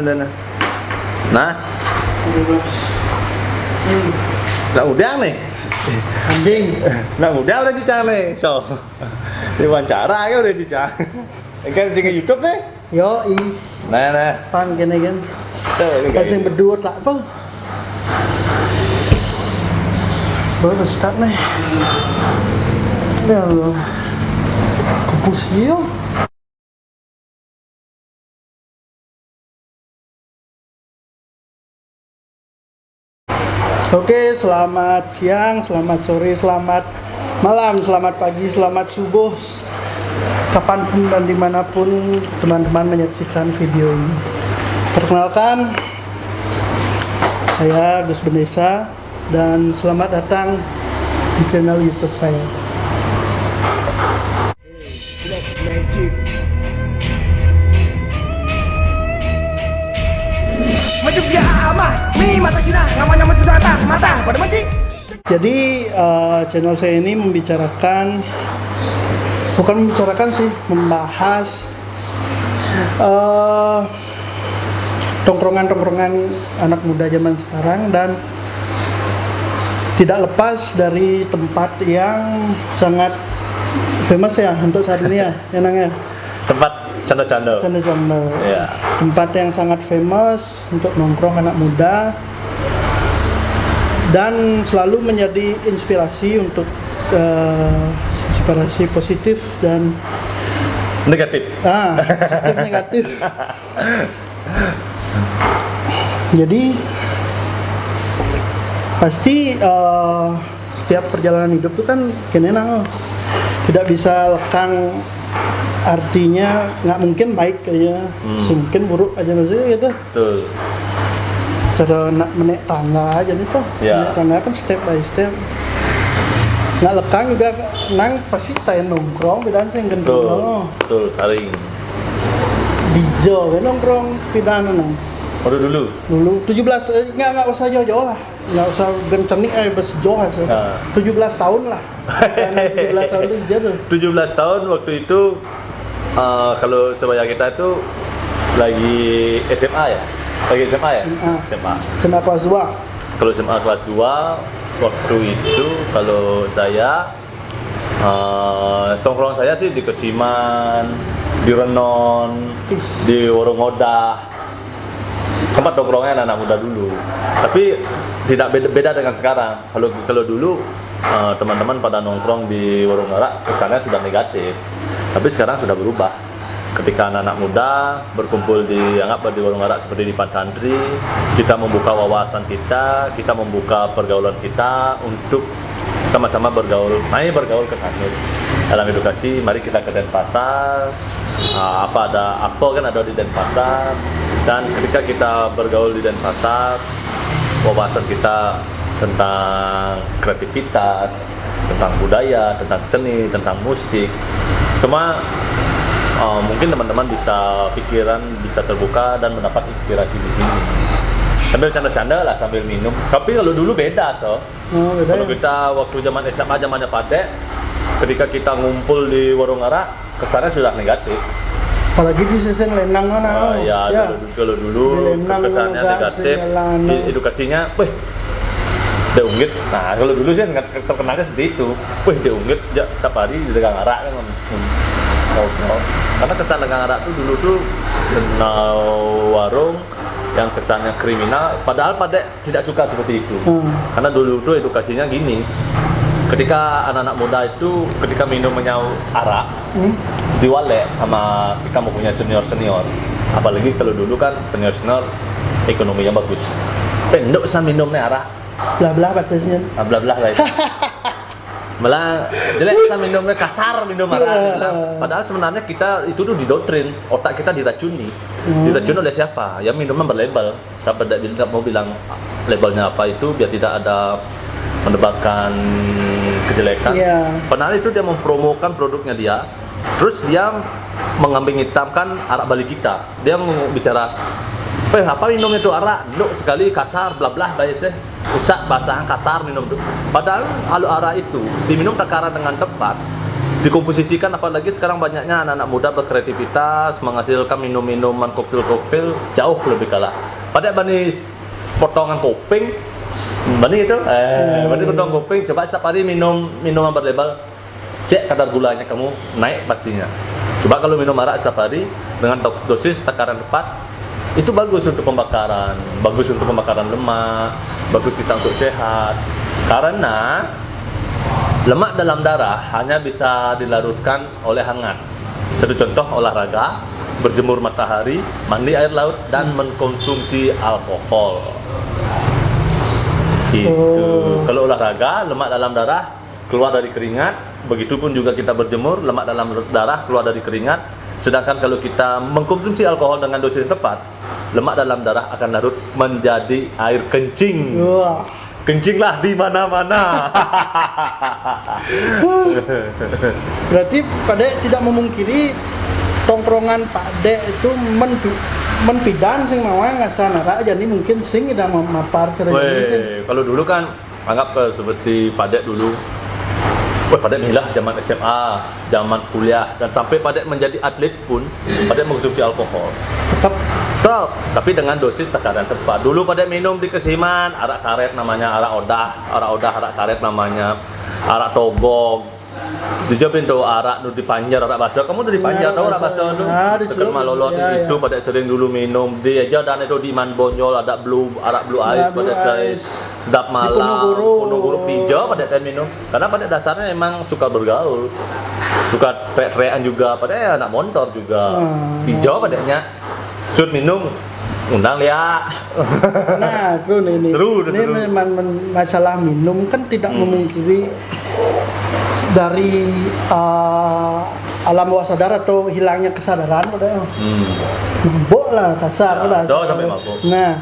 Nah, nah udah nih. Anjing. Nah udah cicang nih. So, diwawancara ya udah cicang. Kan di YouTube nih. Yo i. Nah. Pan kene kan. Tuh, Kasih berdua tak apa. Baru start nih. Ya Allah. Kupus yo. Oke, selamat siang, selamat sore, selamat malam, selamat pagi, selamat subuh. Kapanpun dan dimanapun teman-teman menyaksikan video ini. Perkenalkan, saya Gus Benesa dan selamat datang di channel YouTube saya. Jadi channel saya ini membahas tongkrongan-tongkrongan anak muda zaman sekarang dan tidak lepas dari tempat yang sangat famous ya untuk saat ini ya, enaknya. Tempat canda-canda. Iya. Tempat yang sangat famous untuk nongkrong anak muda dan selalu menjadi inspirasi untuk inspirasi positif dan negatif. Positif negatif. Jadi pasti setiap perjalanan hidup itu kan kenenang tidak bisa lekang, artinya nggak mungkin baik aja, mungkin buruk aja maksudnya gitu. Betul. Cara nak menaik tangga aja nih toh. Ya. Menaik tangga kan step by step. Nggak lekang juga nang pasti tayo nongkrong bidaan sing gendong. Betul, saring. Dijo kan nongkrong pidana nang. Dulu 17 nggak usah jauh-jauh lah. Nggak usah gencenik bes jauh aja. 17 tahun lah. 17 tahun itu jatuh. 17 tahun waktu itu kalau sebaya kita itu lagi SMA ya? Lagi SMA ya? SMA kelas 2. Kalau SMA kelas 2 waktu itu kalau saya tongkrong saya sih di Kesiman, di Renon, di Warung Odah. Tempat nongkrongnya anak muda dulu. Tapi tidak beda dengan sekarang. Kalau dulu teman-teman pada nongkrong di Warung Ngarak kesannya sudah negatif. Tapi sekarang sudah berubah. Ketika anak-anak muda berkumpul di Warung Ngarak seperti di Pantantri, kita membuka wawasan kita membuka pergaulan kita untuk sama-sama bergaul ke sana. Dalam edukasi, mari kita ke Denpasar. Apa kan ada di Denpasar. Dan ketika kita bergaul di Denpasar, wawasan kita tentang kreativitas, tentang budaya, tentang seni, tentang musik, semua mungkin teman-teman pikiran bisa terbuka dan mendapat inspirasi di sini. Sambil canda-canda lah sambil minum. Tapi kalau dulu beda Beda kalau ya? kita waktu zaman SMA, zamannya Padek, ketika kita ngumpul di Warung Ngarak, kesannya sudah negatif. Apalagi di season lenang mana? Kalau dulu kesannya negatif. Edukasinya, dia unggit. Nah, kalau dulu sih terkenalnya seperti itu. Dia unggit, setiap hari di Degang Ngarak kan ngobrol. Karena kesan Degang Ngarak tuh dulu tuh warung yang kesannya kriminal, padahal Padek tidak suka seperti itu. Karena dulu tuh edukasinya gini. Ketika anak-anak muda itu ketika minum arak diwalek sama kita mempunyai senior, apalagi kalau dulu kan senior ekonominya bagus, pendok sa minumnya arak belah batasnya belah lah itu. Malah jelek sa minumnya kasar minum arak. Padahal sebenarnya kita itu tuh didoktrin, otak kita diracuni. Diracuni oleh siapa? Ya minuman berlabel. Siapa nggak mau bilang labelnya apa itu biar tidak ada mendebarkan kejelekan. Padahal itu dia mempromokan produknya dia. Terus dia mengambing hitamkan arak balik kita. Dia bicara, apa minum itu arak? Duk sekali kasar, bla bla, biasa. Usah basahan kasar minum itu. Padahal kalau arak itu diminum takaran dengan tepat, dikomposisikan, apalagi sekarang banyaknya anak-anak muda berkreativitas menghasilkan minum-minuman koktail jauh lebih kalah. Pada banis potongan koping, bani itu, bani potongan koping, coba setiap hari minum minuman berlabel, cek kadar gulanya kamu naik pastinya. Coba kalau minum arak setiap hari dengan dosis takaran tepat, itu bagus untuk pembakaran, bagus untuk pembakaran lemak, bagus kita untuk sehat. Karena lemak dalam darah hanya bisa dilarutkan oleh hangat. Satu contoh olahraga, berjemur matahari, mandi air laut, dan mengkonsumsi alkohol. Gitu. Kalau olahraga, lemak dalam darah keluar dari keringat. Begitupun juga kita berjemur, lemak dalam darah keluar dari keringat. Sedangkan kalau kita mengkonsumsi alkohol dengan dosis tepat, lemak dalam darah akan larut menjadi air kencing. Wah. Kencinglah di mana-mana. Berarti Pak Dek tidak memungkiri tongkrongan Pak Dek itu menpidan sing mau ngasanara, jadi mungkin sing tidak memapar cerita ini sih. Kalau dulu kan anggap seperti Pak Dek dulu. Wah, Pak Dek milah zaman SMA, zaman kuliah, dan sampai Pak Dek menjadi atlet pun Pak Dek mengkonsumsi alkohol. Tetap Tapi dengan dosis takaran tepat. Dulu pada minum di Kesiman, arak karet namanya, arak odah, arak karet namanya, arak togog. Dijawabin tuh arak nu dipanjar, arak basah. Kamu tuh dipanjar tahu arak basah tuh? Dekat Malolot itu pada sering dulu minum. Dia aja dan itu di Man Bonyol ada arak blue ice pada saya sedap malam. Punung hijau pada dan minum. Karena pada dasarnya emang suka bergaul. Suka teriak-teriakan juga, pada anak motor juga. Hijau padanya. Sud minum, undang lihat. Nah, itu ini. Seru. Memang masalah minum kan tidak memungkiri dari alam bawah sadar atau hilangnya kesadaran pada mabuk lah kasar pada. Sampai mabuk. Nah,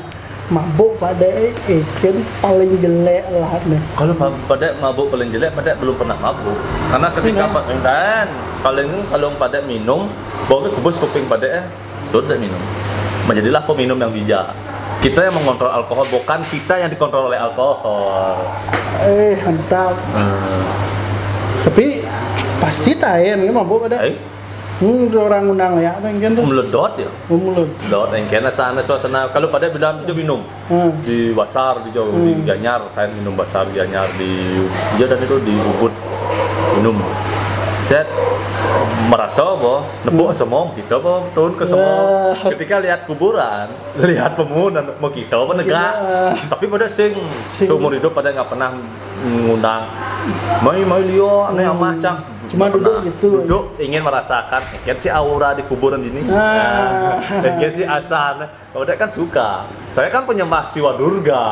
mabuk pada ikan paling jelek lah nih. Kalau pada mabuk paling jelek, pada belum pernah mabuk. Karena ketika dan kalau pada minum, bawa ke kubus kuping pada sudah minum. Menjadilah peminum yang bijak. Kita yang mengontrol alkohol, bukan kita yang dikontrol oleh alkohol. Mantap. Tapi pasti tayen kan mabuk pada. Orang undang ya, engken tuh. Meledot ya. Meledot, engken sana suasana. Kalau pada bilang itu minum di Basar di Jawa, di Gianyar, kan minum Basar Gianyar di dan itu di Ubud minum. Set merasa bahwa nebuk semong kita bahwa turun ke semong ketika lihat kuburan, lihat pemuda mau kita apa negak, tapi pada seumur hidup pada nggak pernah mengundang mai Leo aneh amah cang, cuma duduk ingin merasakan kan si aura di kuburan ini, kan si asan, pada kan suka. Saya kan penyembah Siwa Durga,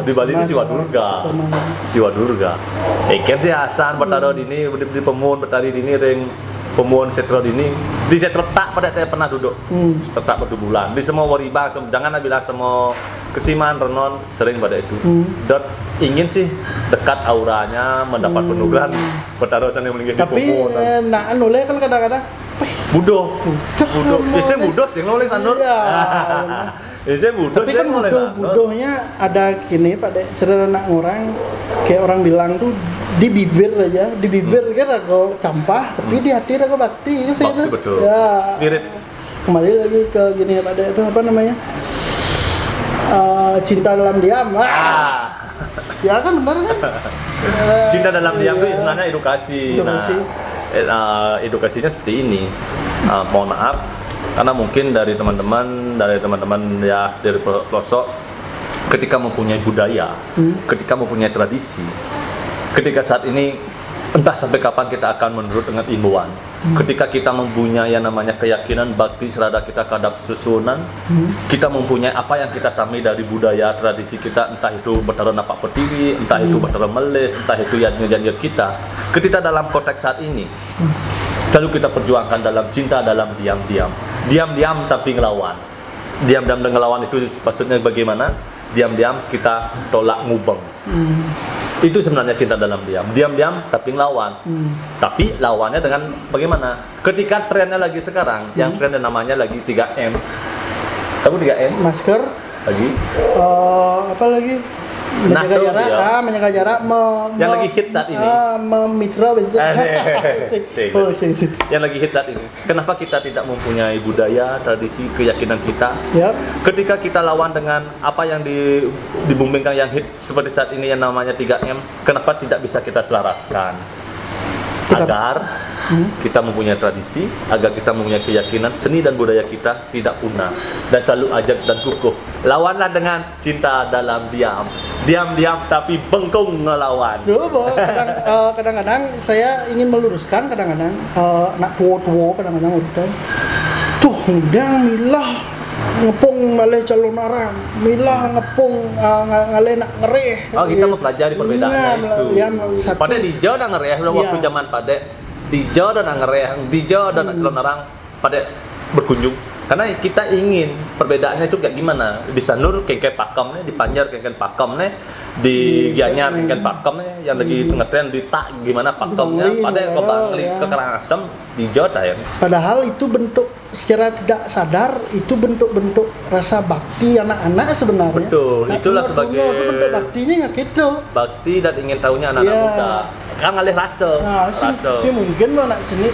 di Bali di Siwa Durga, kan si asan bertaruh di ini di pemun bertari di ini ring pemuan setro ini di setro tak pada saya pernah duduk tak ber bulan di semua wariba jangan bilang semua Kesiman Renon sering pada itu dan ingin sih dekat auranya mendapat penugasan bertaruh sana melingkih di pemuan tapi nah noleh kan kadang-kadang budo biasanya budo sih nulis anur biasanya budo tapi kan budohnya ada gini Pak Dek sederhana orang kayak orang bilang tuh di bibir aja, di bibir kan aku campah, tapi di hati aku bakti sih itu. Betul. Ya. Spirit. Kembali lagi ke gini ya Pak Dek, itu apa namanya? Cinta dalam diam. Ya kan benar kan? Cinta dalam diam itu sebenarnya edukasi. Nah, edukasinya seperti ini. Mohon maaf karena mungkin dari teman-teman ya dari pelosok ketika mempunyai budaya, ketika mempunyai tradisi, ketika saat ini entah sampai kapan kita akan menurut dengan imbauan. Ketika kita mempunyai yang namanya keyakinan bakti serada kita terhadap susunan, kita mempunyai apa yang kita tamai dari budaya tradisi kita, entah itu bertaruh napak pertiwi, entah itu bertaruh melis, entah itu janji kita. Ketika dalam konteks saat ini, selalu kita perjuangkan dalam cinta dalam diam-diam tapi ngelawan. Diam-diam dan ngelawan itu maksudnya bagaimana? Diam-diam kita tolak ngubeng. Itu sebenarnya cinta dalam diam-diam tapi ngelawan. Tapi lawannya dengan bagaimana? Ketika trennya lagi sekarang, yang trennya namanya lagi 3M. Kamu 3M? Masker. Lagi? Apa lagi? menjaga tuh jarak, dia. menjaga jarak, Yang lagi hit saat ini. Memitra bensin. Oh, sih. Yang lagi hit saat ini. Kenapa kita tidak mempunyai budaya, tradisi, keyakinan kita? Ya, Ketika kita lawan dengan apa yang dibumbingkan yang hit seperti saat ini yang namanya 3M, kenapa tidak bisa kita selaraskan? Agar kita mempunyai tradisi, agar kita mempunyai keyakinan, seni dan budaya kita tidak punah dan selalu ajak dan kukuh. Lawanlah dengan cinta dalam diam. Diam-diam tapi bengkung ngelawan. coba kadang-kadang saya ingin meluruskan kadang-kadang anak tua-tua kadang-kadang udah tuh udang milah ngepung malih calon arang milah ngepung ngale nak ngereh. Oh, kita mempelajari perbedaannya itu. Ya, satu. Pada di Jawa dan ngereh waktu Iya. zaman pada di Jawa dan ngereh, di Jawa dan calon orang pada berkunjung. Karena kita ingin perbedaannya itu kayak gimana. Di Sanur kengkeng pakamnya, di Panjar kengkeng pakamnya, di Gianyar kengkeng pakamnya, yang lagi tren di Tak gimana pakamnya. Bangli, Pada Bangli ya. ke Karangasem di Jawa ya. Padahal itu bentuk secara tidak sadar itu bentuk-bentuk rasa bakti anak-anak sebenarnya. Betul, itulah Kuno sebagai itu bentuk baktinya ya gitu. bakti dan ingin tahunya anak-anak Iya. muda. Kan ngalih rasa. Nah, sih mungkin lo nak sini,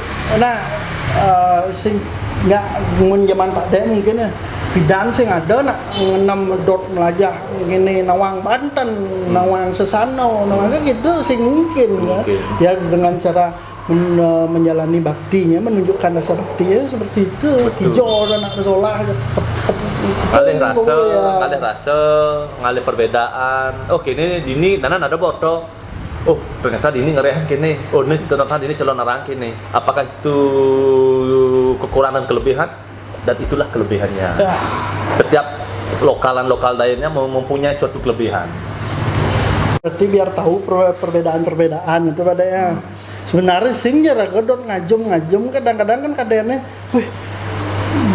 sing nggak ngun zaman Pak Dek mungkin ya. Bidan sing ada nak ngenam dot melajah gini Nawang Banten, Nawang Sesano, Nawang kan gitu sing mungkin ya. Mungkin. Ya dengan cara menjalani baktinya, menunjukkan rasa baktinya seperti itu. Betul. Hijau dan nak sholah, Ngalih rasa, ngalih perbedaan. Oke, ini nanan ada boto. Oh, ternyata di ini ngerehan kene. Oh, ini ternyata di ini calon arang kene. Apakah itu kekurangan kelebihan? Dan itulah kelebihannya. Ya. Setiap lokal daerahnya mempunyai suatu kelebihan. Berarti biar tahu perbedaan-perbedaan itu pada ya. Sebenarnya sing jara godot ngajum kadang-kadang kan kadangnya, wih,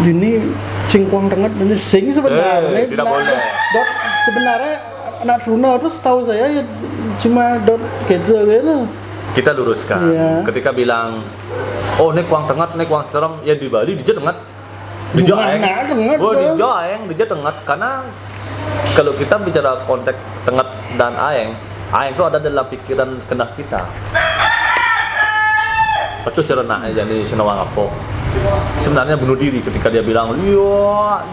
ini sing kuang renget ini sing sebenarnya. Tidak boleh. Dot sebenarnya anak Truno itu setahu saya ya cuma dot gitu. Kita luruskan. Iya. Ketika bilang, oh ini kuang tengah, ini kuang serem, ya di Bali di tengah. Di Gimana Jaeng. tengah Oh, di tuh? Jaeng, di tengah. Karena kalau kita bicara konteks tengah dan Aeng itu ada dalam pikiran kendak kita. Betul cara nak jadi senawang apa? Sebenarnya bunuh diri ketika dia bilang liwat,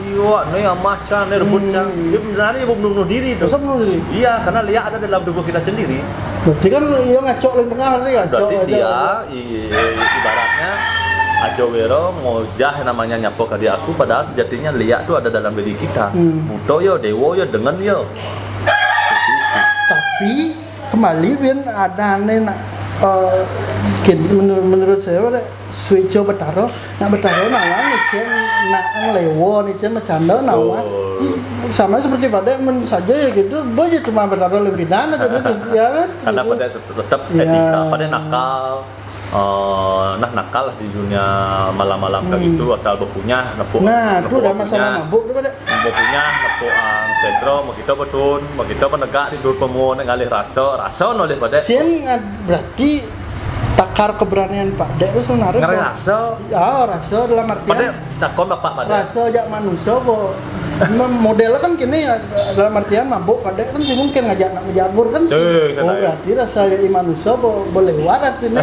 nih macan, nih rebut cang. Dia sebenarnya bunuh diri tuh. Masa bunuh diri? Iya, karena liak ada dalam tubuh kita sendiri. Berarti kan dia ngacok lagi tengah hari ngacok. Berarti aja. dia ibaratnya Ajo Wero ngojah namanya nyapo ke dia aku, padahal sejatinya liak itu ada dalam diri kita. Buto yo, dewo yo, dengan yo. Tapi kembali Bin ada aneh nak menurut saya pada switcho betaro nawang nicen nak lewo nicen bercanda nawang sama seperti pada saja ya gitu boleh cuma betaro lebih dana jadi ya kan Karena gitu. pada tetap etika, pada nakal. Nakal lah di dunia malam-malam kayak gitu asal bepunya nepuk. Nah itu udah masalah mabuk daripada Bepunya nepuk ang sentro, mau kita betun, mau kita penegak di dur pemuan ngalih rasa noleh pada. Cien berarti takar keberanian Pak Dek itu sebenarnya Ngalih kok- rasa. ya rasa dalam Pada artian takon bapak pada. rasa aja manusia bo modelnya kan gini ya, dalam artian mabuk pada kan sih mungkin ngajak nak ngejabur kan sih Sana ya. berarti rasa ya manusia bo boleh warat ini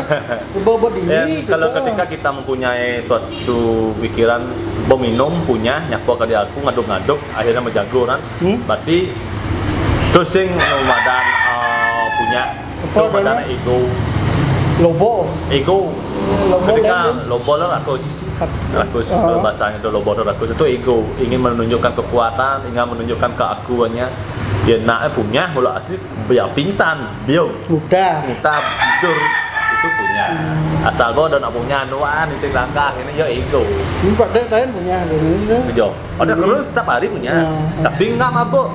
bo Ya, diri kalau gitu. ketika kita mempunyai suatu pikiran meminum punya nyapo ke dia aku ngaduk-ngaduk akhirnya menjago kan berarti terus sing nomadan punya Apa nomadan namanya? ego lobo ketika lain. lobo lah rakus kalau bahasanya itu lobo atau rakus itu ego ingin menunjukkan kekuatan ingin menunjukkan keakuannya ya nak punya mula asli ya pingsan biung udah kita tidur itu punya asal bawa dan punya anuan itu langkah ini ya ego ini Pak Dek lain punya gitu. bejo ada terus setiap hari punya tapi nggak mabuk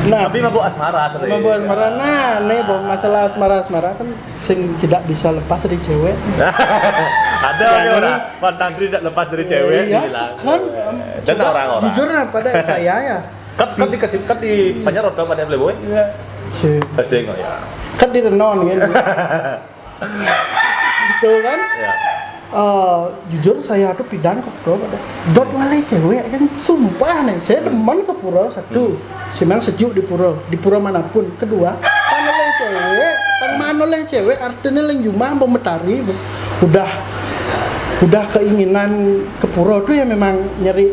Nah, tapi mabuk asmara sering mabuk asmara nah nih bo masalah asmara kan sing tidak bisa lepas dari cewek ada ya, orang mantan tidak lepas dari cewek ya dibilang. kan dan coba orang-orang jujur pada saya ya kan dikasih kan di panjar roda pada playboy ya sih kasih nggak ya kan di renon kan gitu kan ya jujur saya tuh pidang ke pura pada dot wale cewek kan sumpah nih saya demen ke pura satu memang sejuk di pura manapun. Kedua panoleh cewek pang manoleh cewek artinya yang cuma pemetari udah keinginan ke pura tuh ya memang nyari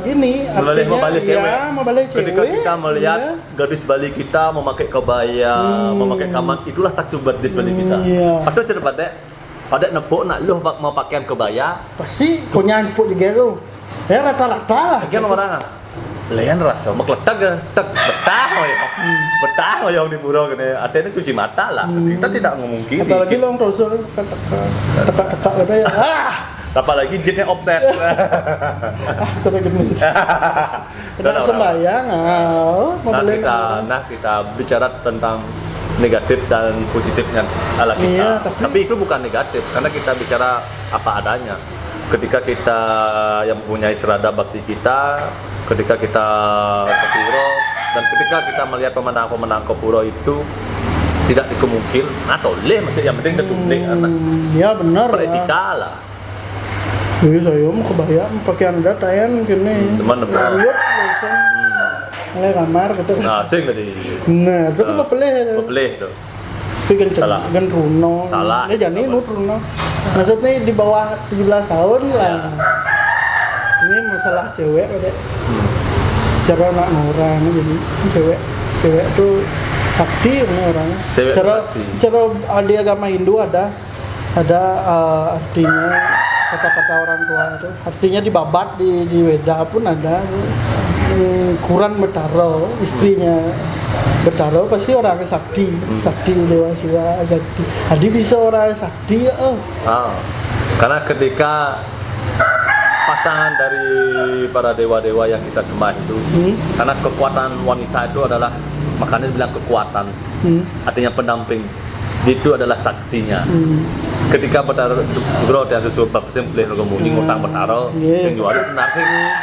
gini artinya mau balik cewek. ya mau balik cewek Ketika kita melihat ya. gadis Bali kita memakai kebaya, memakai kaman, itulah taksub gadis Bali kita. Iya. Atau cerita pada nepuk nak lu mau pakaian kebaya, pasti punya empuk juga lu ya rata-rata lah kan orang lain rasa makletak kan tek betah yang di pura gini artinya cuci mata lah. Kita tidak ngomong gini, apalagi lo rasul tekak gitu ya apalagi jetnya offset. sampai gini kena sembayang kita bicara tentang negatif dan positifnya ala kita. Iya, tapi itu bukan negatif karena kita bicara apa adanya. Ketika kita yang mempunyai serada bakti kita, ketika kita ke pura dan ketika kita melihat pemenang-pemenang ke pura itu tidak dikemungkin atau masih yang penting ketumlik anak. Ya benar Beretika lah. Iya saya mau kebayang pakaian datayan gini Teman-teman. lanjut langsung mulai kamar gitu Nah, sing tadi. nah itu kan Bepeleh tuh. tapi kan Salah. kan Runo Salah. ini jadi nut Runo maksudnya di bawah 17 tahun lah ini masalah cewek ada cara anak orang jadi cewek tuh sakti ini orangnya Cewek cara sakti. cara di agama Hindu ada artinya kata-kata orang tua itu artinya di babat di Weda pun ada Quran Betaro istrinya Betaro pasti orang sakti sakti Dewa Siwa sakti Adi bisa orang sakti Karena ketika pasangan dari para dewa-dewa yang kita sembah itu karena kekuatan wanita itu adalah makanya dibilang kekuatan artinya pendamping itu adalah saktinya. Ketika Betaro Sugro dia susu bab sing pilih ngomong ngutang Betaro sing juara senar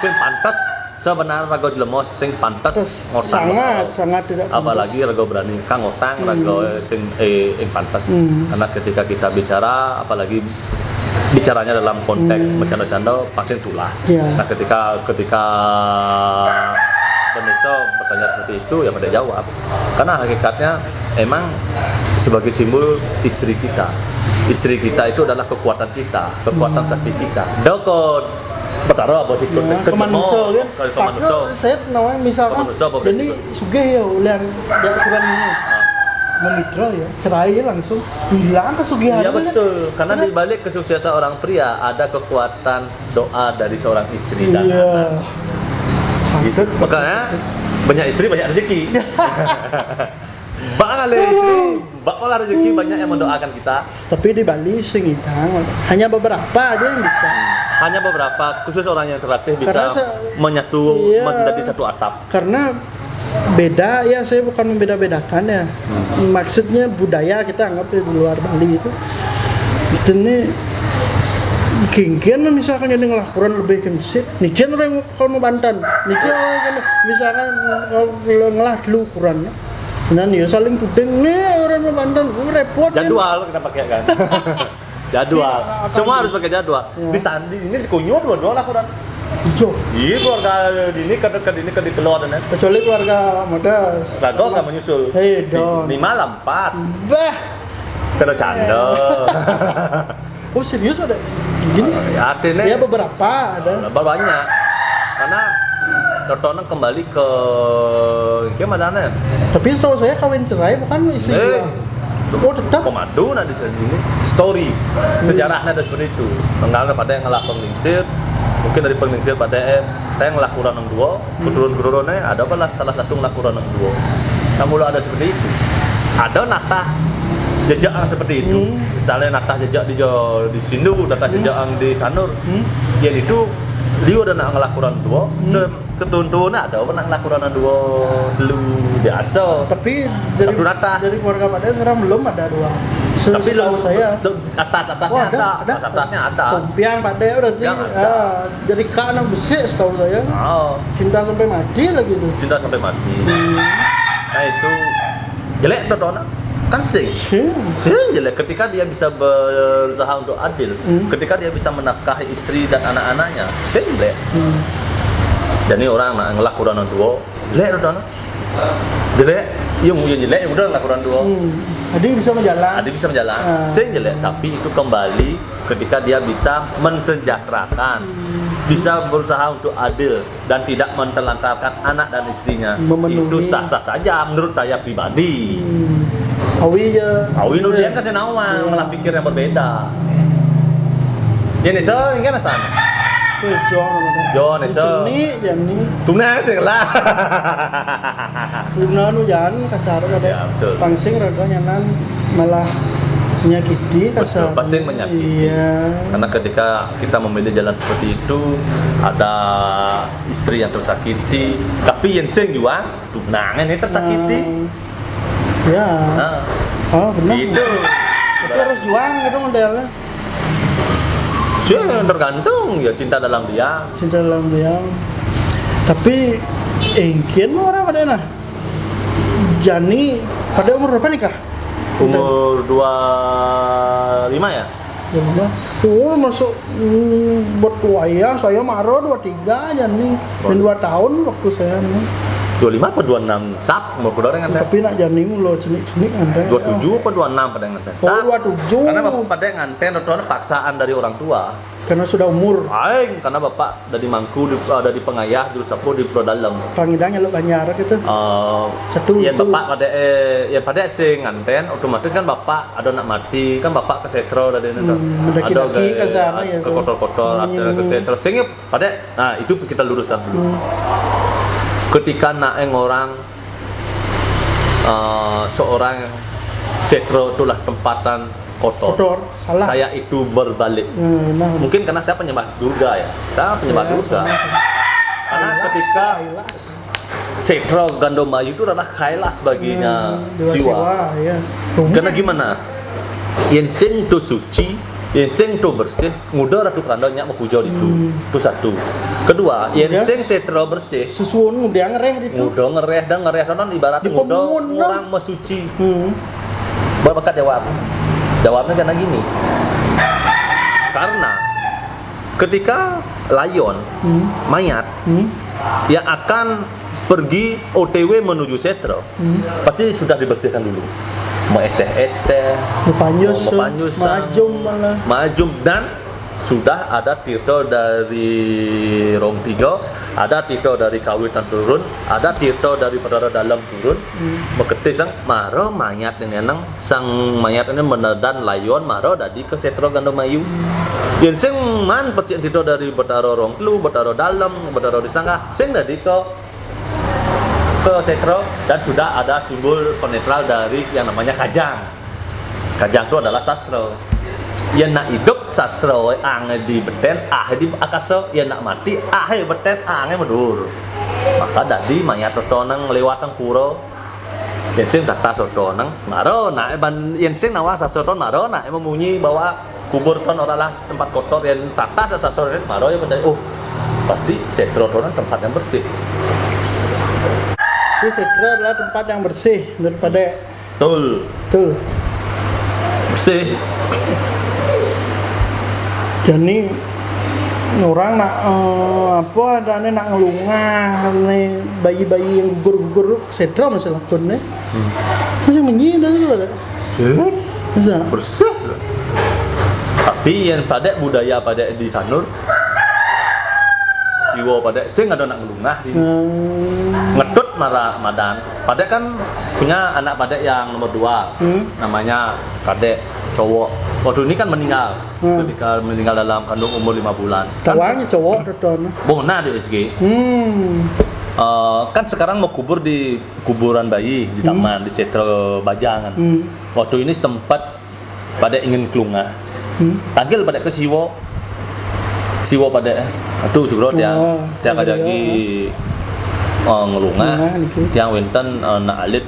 sing pantas sebenarnya rago lemos sing pantas ngutang sangat tidak apalagi rago berani kang ngutang rago sing pantas karena ketika kita bicara apalagi bicaranya dalam konteks bercanda-canda pasti itulah. Nah ketika Vanessa bertanya seperti itu ya pada jawab karena hakikatnya emang sebagai simbol istri kita itu adalah kekuatan kita, kekuatan sakti kita. Doko Betaro apa sih manusia kan saya namanya misalkan jadi sugih ya yang ukuran ini memitra ya cerai langsung hilang kesugihan. Iya betul karena di balik kesuksesan orang pria ada kekuatan doa dari seorang istri dan anak. Gitu. Makanya banyak istri banyak rezeki. Banyak istri, bakal rezeki banyak yang mendoakan kita. Tapi di Bali sing hanya beberapa aja yang bisa. Hanya beberapa khusus orang yang terlatih bisa menyatu menjadi satu atap. Karena beda ya saya bukan membeda-bedakan ya. Maksudnya budaya kita anggap di luar Bali itu nih kengkian misalkan yang ngelakukan lebih kencit nijen orang kalau mau Banten nijen orang misalkan ngelah dulu ukurannya nah ya saling puding nih orang mau Banten repot jadwal kita pakai kan jadwal semua harus pakai jadwal di sandi ini kunyur dua-dua lah kurang iya keluarga ini ke di keluar dan kecuali keluarga Modas rago gak menyusul di malam 4 bah terus canda. Oh serius ada? Gini? Artinya ya beberapa ada. Banyak. Karena contohnya kembali ke gimana? Tapi setahu saya kawin cerai bukan istri oh tetap pemadu di sini story sejarahnya ada seperti itu. Mengalir pada yang ngelak penglingsir, mungkin dari penglingsir pada yang ngelak kurang 2, keturun-keturunnya ada apa salah satu ngelak kurang 2. Nah mulai ada seperti itu. Ada natah jejak seperti itu, misalnya natah jejak di Sindu, natah jejak di Sanur, ya itu dia udah nak ngelakukan 2, ketuntun ada apa nak ngelakukan 2 dulu biasa. Tapi satu natah dari keluarga pada sekarang belum ada 2. Tapi lo saya atasnya ada. Kompiang pada berarti jadi kanan besi setahu saya. Cinta sampai mati lagi itu. Cinta sampai mati. Nah itu jelek tuh dona. kan sing jelek ketika dia bisa berusaha untuk adil, ketika dia bisa menafkahi istri dan anak-anaknya, sing jelek. Jadi orang nak ngelak orang tua, jelek udah, jelek, iya mungkin jelek, udah ngelak orang tua. Adik bisa berjalan. Sing jelek, tapi itu kembali ketika dia bisa mensejahterakan, bisa berusaha untuk adil dan tidak mentelantarkan anak dan istrinya. Memenuhi. Itu sah-sah saja menurut saya pribadi. Awi nu dia kasih nawang malah pikir yang berbeda. Ya nih so, ini kan sana. Jo nih so. Jani. Tuna sih lah. Tuna nu jangan kasar ada. Ya, betul. Pangsing rada nyanan malah menyakiti kasar. Pasti menyakiti. Iya. Karena ketika kita memilih jalan seperti itu, ada istri yang tersakiti, tapi yang sing juga tunangan ini tersakiti. Ya. Benar. Itu. Itu harus juang gitu modelnya. Tergantung ya cinta dalam diam. Tapi mungkin orang pada nah. Jani pada umur berapa nikah? Umur 25 ya? Ya udah. Masuk buat tua ya. Saya Maro 23 Jani. Dan 2 tahun waktu saya 25 apa 26 sap mau kuda dengan saya. Tapi nak Jani mulo cenik-cenik anda. 27 apa 26 pada nganten. Oh 27. Karena bapak pada nganten atau paksaan dari orang tua. Karena sudah umur. Aing karena bapak dari Mangku ada di Pengayah terus apa di Pro Dalam. Pangidangnya lo banyak gitu. Satu. Ya bapak pada sing nganten otomatis kan bapak ada nak mati kan bapak ke setro dari itu. Ada ke sana ya. Kotor-kotor ada ke setro. Sing pada itu kita luruskan dulu. Ketika naeng orang seorang setro itulah tempatan kotor. Salah. Saya itu berbalik. Mungkin karena saya penyembah Durga ya. Saya penyembah Durga. Karena ketika setro Gandomayu itu adalah kailas baginya Siwa. Ya. Karena gimana? Yang sing tu suci, yang sing tu bersih, ngudar atu krandonya mau puja itu. Itu satu. Kedua, yang sing setro bersih, susuun ngudang ngereh itu. Ngudang ngereh dan ibarat ngudang orang mesuci. Bapak jawabnya karena gini. Karena ketika layon mayat yang akan pergi OTW menuju setro, pasti sudah dibersihkan dulu. Mau eteh-eteh, majum dan sudah ada tirto dari Rong Tiga, ada tirto dari Kawitan turun, ada tirto dari Pedara Dalam turun, meketi sang maro mayat ini nang sang mayat ini menedan layon maro dadi ke setro Gandomayu. Yen sing man percik tirto dari Pedara Rong Telu, Pedara Dalam, Pedara Disangka, sing dadi ke setro dan sudah ada simbol penetral dari yang namanya kajang. Kajang itu adalah sastra. Yang nak hidup sastra ange di beten, di akasa, yang nak mati beten ange medur. Maka dadi mayat totonang lewatang puro. Yang sing data sotonang maro nak yang sing nawa sastra maro nak memunyi bahwa kubur ton oralah tempat kotor yang tata sastra maro yang mencari berarti setro tonan tempat yang bersih. Itu setro adalah tempat yang bersih daripada betul bersih. Jadi orang nak ada nak ngelungah nih bayi-bayi yang gugur-gugur setro misalnya pun nih masih menyindir itu ada bersih. Tapi yang pada budaya pada di Sanur Siwo pada sing ada nak ngelungah di ngedut malah madan. Pada kan punya anak pada yang nomor 2 namanya Kadek cowok. Waktu ini kan meninggal. Ketika meninggal dalam kandung umur 5 bulan. Tawanya cowok teton. Bona di SG. Kan sekarang mau kubur di kuburan bayi di taman di Setro Bajangan. Waktu ini sempat pada ingin kelungah. Tanggil pada ke Siwo pada aduh sugrot ya. Dia lagi ngelungah tiang winten nak alit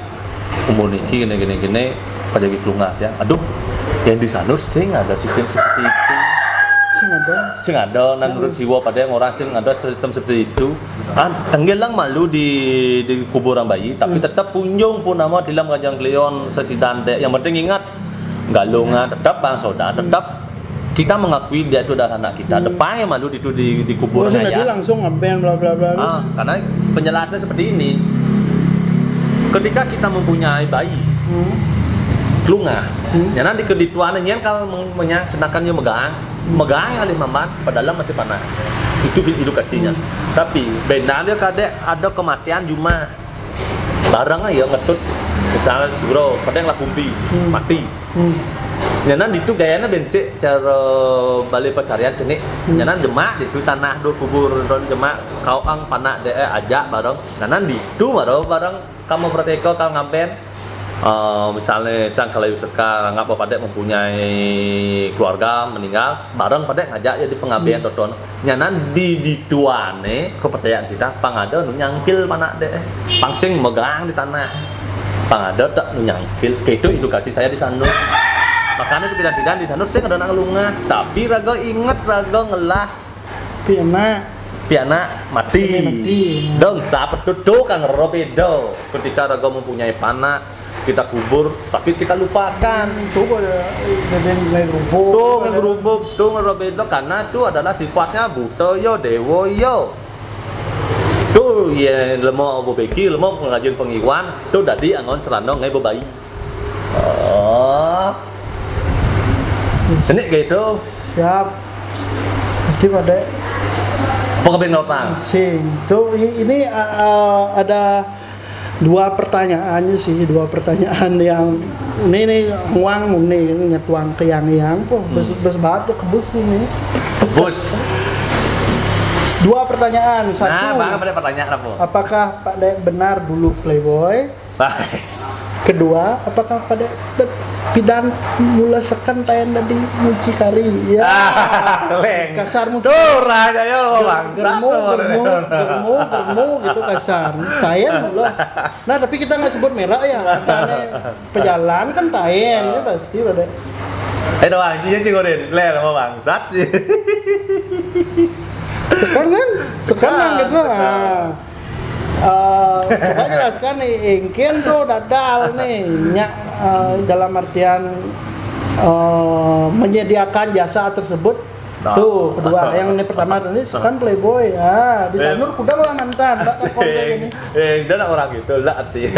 umur niki gini pada lagi kelungah ya. Aduh yang di Sanur sing ada sistem seperti itu. Sing ada ada. Sing ada menurut siwa pada orang sing ada sistem seperti itu. Tenggelam malu di kuburan bayi, tapi tetap punjung pun nama dalam kajang kleon sesidan dek. Yang penting ingat galungan tetap bang saudara, tetap kita mengakui dia itu adalah anak kita. Depannya malu itu di kuburan aja. Jadi langsung ngapain bla bla bla. Karena penjelasannya seperti ini. Ketika kita mempunyai bayi, kelungah, ya nanti kedituannya nyen kalau sedangkan dia megang alih mamat, padahal masih panas. Itu edukasinya. Tapi benar dia kadek ada kematian cuma barangnya ya ngetut, misalnya segera kadang lah kumpi mati. Nyanan itu gayanya bensin cara balik pasarian cenik. Nyanan jemak itu tanah do kubur don jemak kau ang panak de ajak bareng. Nyanan itu bareng kamu berteko kau ngaben. Misalnya sang kalayu seka ngapa pada mempunyai keluarga meninggal bareng pada ngajak jadi pengabian toton. Nyanan di tuane kepercayaan kita pangada nu nyangkil panak de pangsing megang di tanah. Pangada tak nu nyangkil. Itu edukasi saya di sana. Makanya di pidan-pidan di sana saya kadang ngelungah, tapi raga inget raga ngelah piana mati. Dong sahabat itu kan robedo. Ketika raga mempunyai panak kita kubur, tapi kita lupakan. Tuh ngerubuk, tuh ngerobedo karena itu adalah sifatnya buto yo dewo yo. Tuh ya lemo obo beki, lemo pengajian pengiwan, tuh dadi angon serandong ngai bebayi. Ini gitu. Siap. Jadi pada pengen orang. Sing. Tuh ini ada dua pertanyaannya sih, dua pertanyaan yang ini uang nih nyetuang ke yang kok bes batu kebus nih. Kebus. Dua pertanyaan. Satu. Nah, pada pertanyaan apa? Apakah Pak Dek benar dulu playboy? Nice. Kedua, apakah pada pidan mula sekan tayan dari mucikari? Ya. Kasar mu. Tuh raja ya lo bang. Germu gitu kasar. Tayan mula. Nah, tapi kita nggak sebut merah ya. Pejalan kan tayan ya pasti pada. Doang cinya cingorin. Ler sama bangsat. Sekarang gitu. Coba jelaskan nih, ingin tuh dadal nih, dalam artian menyediakan jasa tersebut. Tuh, kedua, yang ini pertama ini kan playboy, di Sanur kudang lah mantan, dia nak orang gitu lah arti.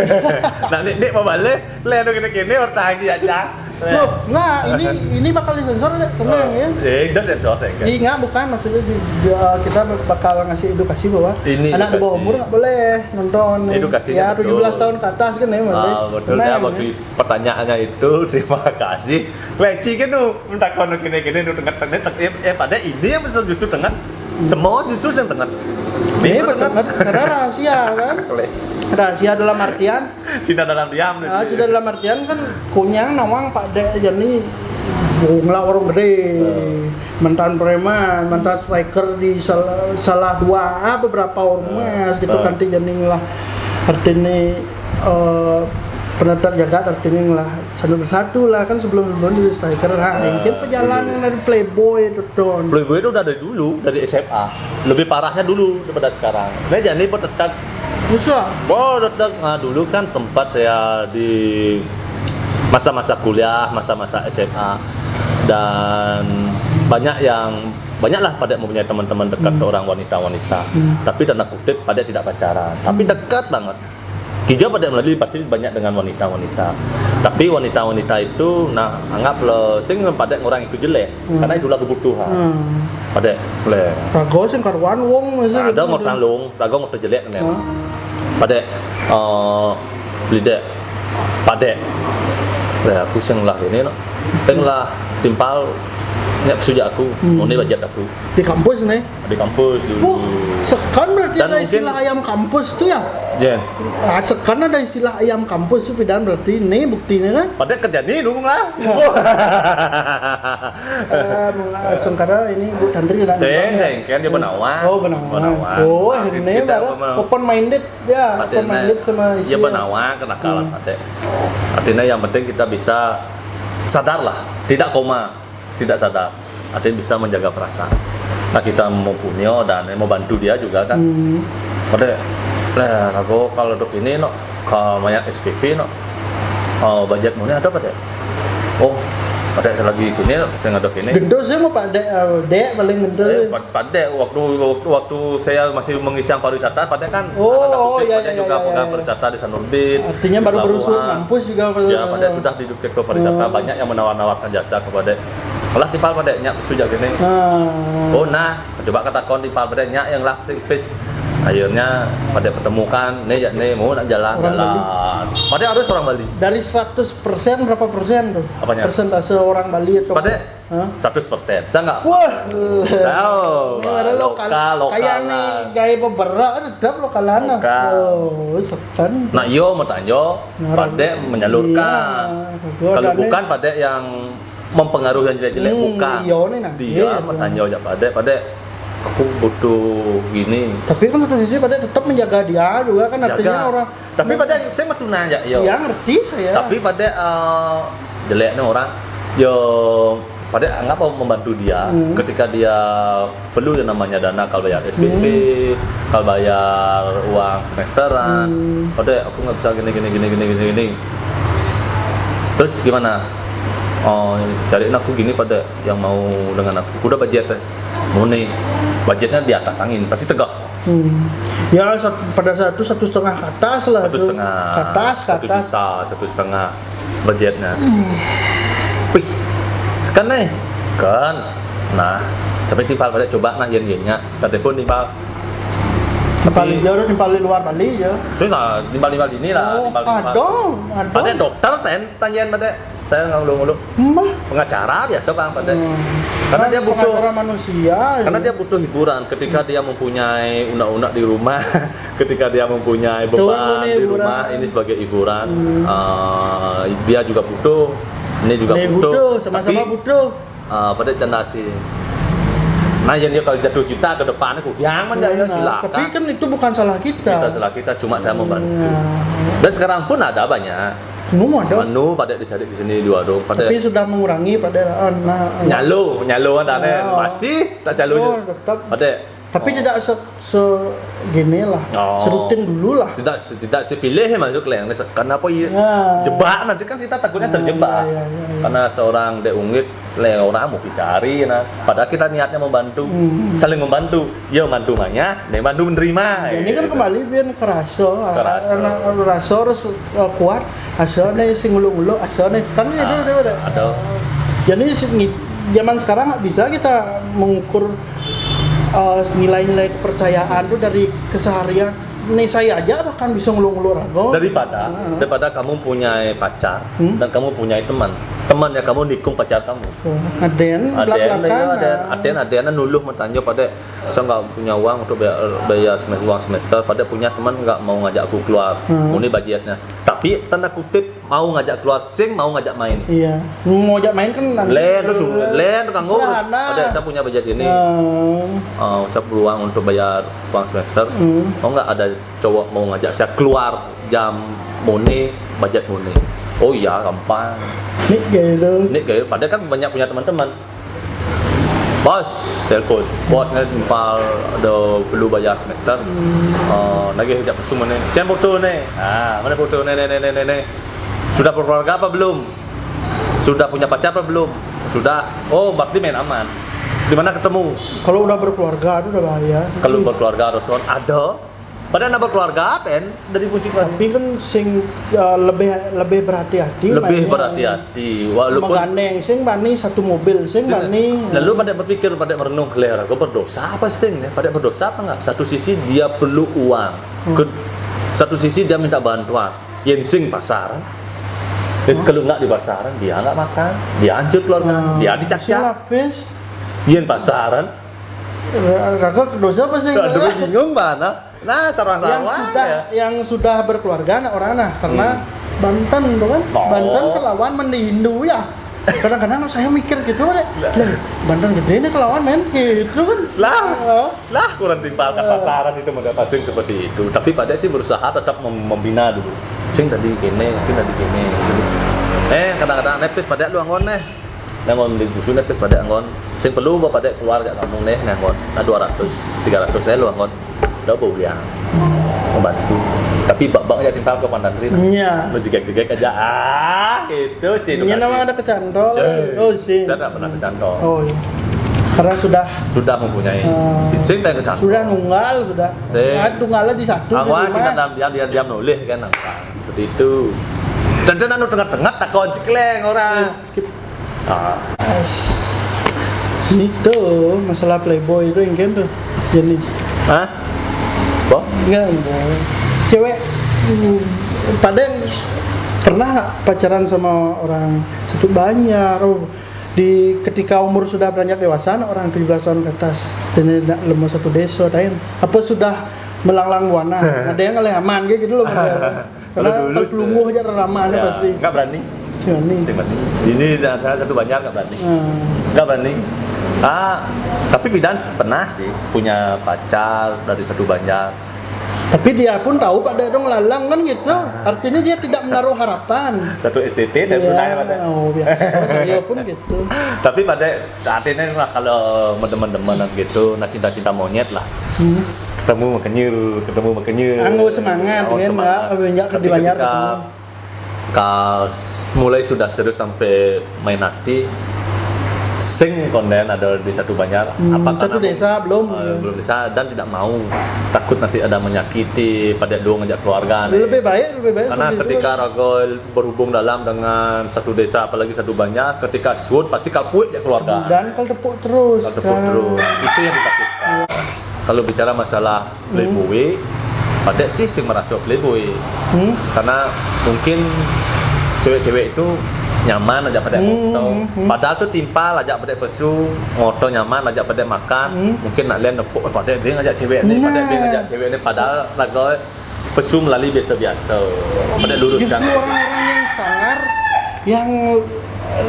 Nah, ini mau balik, lihat gini orang lagi aja. Loh, nggak, ini bakal disensor deh, tenang ya. Udah sensor saya kan. Nggak, bukan maksudnya kita bakal ngasih edukasi bahwa ini anak di bawah umur nggak boleh nonton. Edukasinya ya 17 tahun ke atas kan ya, betul ya. Bagi pertanyaannya itu terima kasih. Leci kan tuh minta kono gini-gini tuh tengah-tengah pada ini yang besar justru tengah. Semua justru yang tengah. Ini benar karena rahasia kan. Rahasia dalam artian cinta dalam diam. Cinta dalam artian kan kunyang nawang Pak Dek aja nih lah orang gede, mantan preman, mantan striker di salah dua beberapa ormas gitu kan jening lah artinya penetap jagat artinya lah satu lah kan sebelum di striker mungkin perjalanan dari playboy itu don. Playboy itu udah dari dulu, dari SMA. Lebih parahnya dulu daripada sekarang. Nah jadi tetap bisa. Tetap. Nah dulu kan sempat saya di masa-masa kuliah, masa-masa SMA dan banyaklah pada mempunyai teman-teman dekat seorang wanita-wanita. Tapi tanda kutip pada tidak pacaran, tapi dekat banget. Kijau pada melalui pasti banyak dengan wanita-wanita. Tapi wanita-wanita itu, anggaplah sing pada orang itu jelek, karena itulah kebutuhan. Pada le. Rago sing karuan wong masih. Ada ngotang long, rago ngotang jelek nih. Pada lidah, pada. Aku sing lah ini, tenglah timpal. Nyak suja aku, ini budget aku. Di kampus nih? Di kampus dulu. Sekan berarti dan ada istilah ayam kampus tuh ya? Jen. Sekan ada istilah ayam kampus tuh pidan berarti ini buktinya kan? Padahal kerja nih dulu lah. Langsung karena ini Bu Tantri udah. Saya kan dia Benawan. Oh Benawan. Oh ini baru open minded ya, open minded sama istilah. Ya Benawan kenakalan pada. Artinya yang penting kita bisa sadar lah, tidak koma. Tidak sadar. ada yang bisa menjaga perasaan. Nah kita mau punya dan mau bantu dia juga kan. Pada aku kalau dok ini no kalau banyak SPP no budget mana ada pada? Oh pada lagi gini saya ngadok ini. Gendut saya mau pada dek paling gendut. Pada waktu saya masih mengisi yang pariwisata, pada kan iya, juga pegang pariwisata di Sanurbit. Artinya baru berusaha ngampus juga. Ya, pada sudah di sektor pariwisata banyak yang menawarkan jasa kepada malah tipal pada nyak sujak gini. Oh nah, coba kata kon tipal pada nyak yang lah sing pis. Akhirnya pada pertemukan, nih mau nak jalan-jalan. Pada harus orang Bali. Dari 100% berapa persen tuh? Apanya? Persentase orang Bali itu. Pada 100%. Saya enggak. Wah. Tahu. Lokal. Kayak nih kayak beberapa tetap lokalan. Oh, sekan. Nah, yo mau tanya, pada menyalurkan. Kalau bukan pada yang mempengaruhi yang jelek-jelek bukan. Dia bertanya aja pada aku butuh gini. Tapi kan satu sisi pada tetap menjaga dia juga kan artinya orang. Tapi pada saya mah tunang aja yo. Ya ngerti saya. Tapi pada jeleknya orang yo pada anggap membantu dia ketika dia perlu yang namanya dana kalau bayar SPP, kalau bayar uang semesteran. Pada aku nggak bisa gini. Terus gimana? Cariin aku gini pada yang mau dengan aku. Udah budget mau nih budgetnya di atas angin pasti tegak. Ya pada saat itu 1,5 ke atas lah. 1,5 ke atas. 1 juta 1,5 budgetnya. Wih sekan. Nah sampai timpal pada coba nah yen-yennya tadi pun timpal timpal di luar Bali ya. Soalnya timpal ini lah ada dokter tanyain pada saya ngulung-ngulung pengacara biasa bang pada karena dia butuh pengacara manusia karena dia butuh hiburan ketika dia mempunyai unak-unak di rumah ketika dia mempunyai beban di rumah ini sebagai hiburan dia juga butuh ini juga butuh sama-sama butuh pada tendensi. Nah, yang dia kalau jatuh kita ke depan aku yang ya silakan. Tapi kan itu bukan salah kita. Salah kita cuma saya membantu. Dan sekarang pun ada banyak. Menu pada dicari di sini di warung. Tapi sudah mengurangi pada nyalo masih tak calo. Tapi tidak segini lah, serutin dulu lah. Tidak sepilih masuk yang kenapa jebak nanti kan kita takutnya terjebak. Karena seorang deungit orang mau dicari, padahal kita niatnya membantu, saling membantu. Ya bantu banyak, bantu menerima. Ini kan kembali biar kerasa harus kuat. Asalnya sing ulu-ulu, asalnya kan itu ada. Jadi zaman sekarang nggak bisa kita mengukur nilai-nilai kepercayaan itu dari keseharian. Nih saya aja bahkan bisa ngelur-ngelur daripada kamu punya pacar dan kamu punya temannya kamu nikung pacar kamu. Aden nuluh bertanya pada saya nggak punya uang untuk bayar uang semester, pada punya teman nggak mau ngajak aku keluar, ini budgetnya. Tapi tanda kutip mau ngajak keluar, mau ngajak main. Iya, mau ngajak main kan len kanggo. Ada saya punya budget ini, saya perlu uang untuk bayar uang semester. Mau nggak ada cowok mau ngajak saya keluar jam mone budget mone. Oh iya gampang. Nik gaya. Padahal kan banyak punya teman-teman. Bos, telepon. Bosnya timpal ada perlu bayar semester. Lagi hujak pesum nih. Cem foto nih. Mana foto nih. Sudah berkeluarga apa belum? Sudah punya pacar apa belum? Sudah. Oh, berarti main aman. Di mana ketemu? Kalau udah berkeluarga itu udah bahaya. Kalau berkeluarga ada. Padahal nak berkeluarga dari kunci. Tapi kan sing lebih berhati-hati. Walaupun menggandeng sing bani satu mobil sing bani. Lalu pada berpikir pada merenung kelera, kau berdosa apa sing? Pada berdosa apa enggak? Satu sisi dia perlu uang. Satu sisi dia minta bantuan. Yang sing pasaran. Kalau enggak di pasaran dia enggak makan, dia hancur keluarga, dia dicacak. Yen pasaran. Raga dosa apa sih? Aduh bingung mana? Nah, sarang-sarang yang sudah berkeluarga orang karena Banten tuh kan. Banten kelawan menindu ya. Kadang-kadang saya mikir gitu deh. Banten gede ini kelawan men gitu kan. Lah kurang timpalkan pasaran itu modal pasing seperti itu. Tapi pada sih berusaha tetap membina dulu. Sing tadi gini. Kadang-kadang nepis pada lu anggon ngon beli susu nek pada ngon sing perlu bapak dek keluar gak kampung nih ngon 200 300 lelo ngon udah bau ya membantu tapi bak ya timpal ke pandantri Iya. lu jegek-jegek aja itu sih Ini nama ada kecantol. Oh sih. saya tidak pernah kecantol Oh iya. Karena sudah mempunyai sing teh kecantol sudah nunggal sudah. Sing. Tunggalnya di satu. aku di cina lima. diam noleh kan seperti itu dan anu tengah-tengah tak koncekleng orang Skip. ah Ini tuh masalah playboy itu yang kan tuh. Jadi hah Bo? enggak. Cewek pada pernah nggak pacaran sama orang satu banyak di ketika umur sudah beranjak dewasa orang 17 tahun ke atas dan tidak lemah satu desa lain apa sudah melanglang buana ada yang nggak aman kayak gitu loh karena kalau pelungguh aja ramah Ya, pasti nggak berani. sini Ini ada satu banyak nggak berani. Nggak berani. Tapi Bidan pernah sih punya pacar dari satu banyak. tapi dia pun tahu pada dong lalang kan gitu artinya dia tidak menaruh harapan Satu STT dan pernah ya pada. oh biasa dia pun gitu Tapi pada artinya lah kalau teman-teman gitu, nah cinta-cinta monyet lah. Ketemu makanya. Anggo semangat kan Mbak, banyak Tapi di banyak ketika mulai sudah serius sampai main hati sing konden ada di satu banjar satu desa belum desa dan tidak mau takut nanti ada menyakiti pada dua ngajak keluarga lebih baik karena ketika ragol berhubung dalam dengan satu desa apalagi satu banjar ketika suut pasti kalpuik ya keluarga dan kalau tepuk terus itu yang ditakutkan kalau bicara masalah playboy pada sih merasa playboy karena mungkin cewek-cewek itu nyaman aja pada ngoto. Padahal tuh timpal aja pada pesu, ngoto nyaman aja pada makan. Mungkin nak lihat nepuk pada dia ngajak cewek ni, pada dia ngajak cewek ni padahal lagu pesu melalui biasa-biasa. Pada lurus justru orang-orang yang